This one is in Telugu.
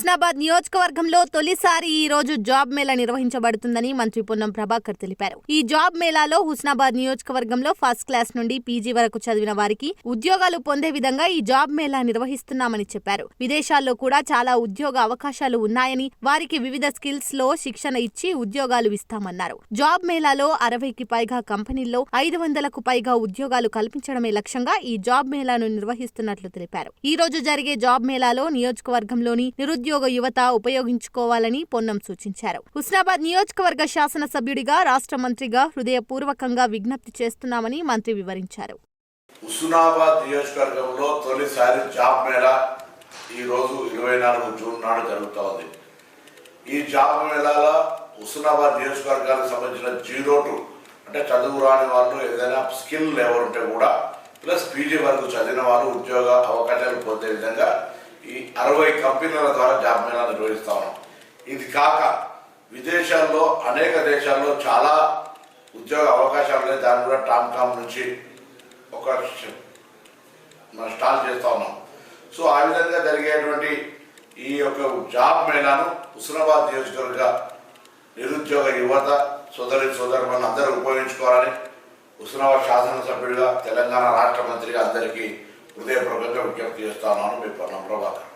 హుస్నాబాద్ నియోజకవర్గంలో తొలిసారి ఈ రోజు జాబ్ మేళా నిర్వహించబడుతుందని మంత్రి పొన్నం ప్రభాకర్ తెలిపారు. ఈ జాబ్ మేళాలో హుస్నాబాద్ నియోజకవర్గంలో ఫస్ట్ క్లాస్ నుండి పీజీ వరకు చదివిన వారికి ఉద్యోగాలు పొందే విధంగా ఈ జాబ్ మేళా నిర్వహిస్తున్నామని చెప్పారు. విదేశాల్లో కూడా చాలా ఉద్యోగ అవకాశాలు ఉన్నాయని, వారికి వివిధ స్కిల్స్ లో శిక్షణ ఇచ్చి ఉద్యోగాలు ఇస్తామన్నారు. జాబ్ మేళాలో 60కి పైగా కంపెనీల్లో 500కు పైగా ఉద్యోగాలు కల్పించడమే లక్ష్యంగా ఈ జాబ్ మేళాను నిర్వహిస్తున్నట్లు తెలిపారు. ఈ రోజు జరిగే జాబ్ మేళాలో నియోజకవర్గంలోని నిరుద్యోగ యువత ఉపయోగించుకోవాలని పొన్నం సూచించారు. హుస్నాబాద్ నియోజకవర్గ శాసనసభ్యుడిగా, రాష్ట్ర మంత్రిగా హృదయపూర్వకంగా విజ్ఞప్తి చేస్తున్నామని మంత్రి వివరించారు. హుస్నాబాద్ నియోజకవర్గంలో తొలిసారి జాబ్ మేళా ఈ రోజు 24 జూన్ నాడు జరుగుతోంది. ఈ జాబ్ మేళాలో హుస్నాబాద్ నియోజకవర్గానికి సంబంధించిన 0 అంటే చదువు రాని వాళ్ళు, ఏదైనా స్కిల్ లెవెల్ ఉంటే కూడా ప్లస్ పీజీ వరకు చదివిన వాళ్ళు ఉద్యోగ అవకాశాలు పొందే విధంగా ఈ 60 కంపెనీల ద్వారా జాబ్ మేళా నిర్వహిస్తా ఉన్నాం. ఇది కాక విదేశాల్లో అనేక దేశాల్లో చాలా ఉద్యోగ అవకాశాలు ఉన్నాయి. దాన్ని కూడా టామ్కామ్ నుంచి ఒక స్టార్ట్ చేస్తూ ఉన్నాం. సో ఆ విధంగా జరిగేటువంటి ఈ యొక్క జాబ్ మేళాను హుస్నాబాద్ నియోజకవర్గ నిరుద్యోగ యువత సోదరులను అందరూ ఉపయోగించుకోవాలని హుస్నాబాద్ శాసనసభ్యుడిగా, తెలంగాణ రాష్ట్ర మంత్రిగా అందరికీ హృదయపూర్వకంగా విజ్ఞప్తి చేస్తా ఉన్నాను. మీ పొన్నం ప్రభాకర్.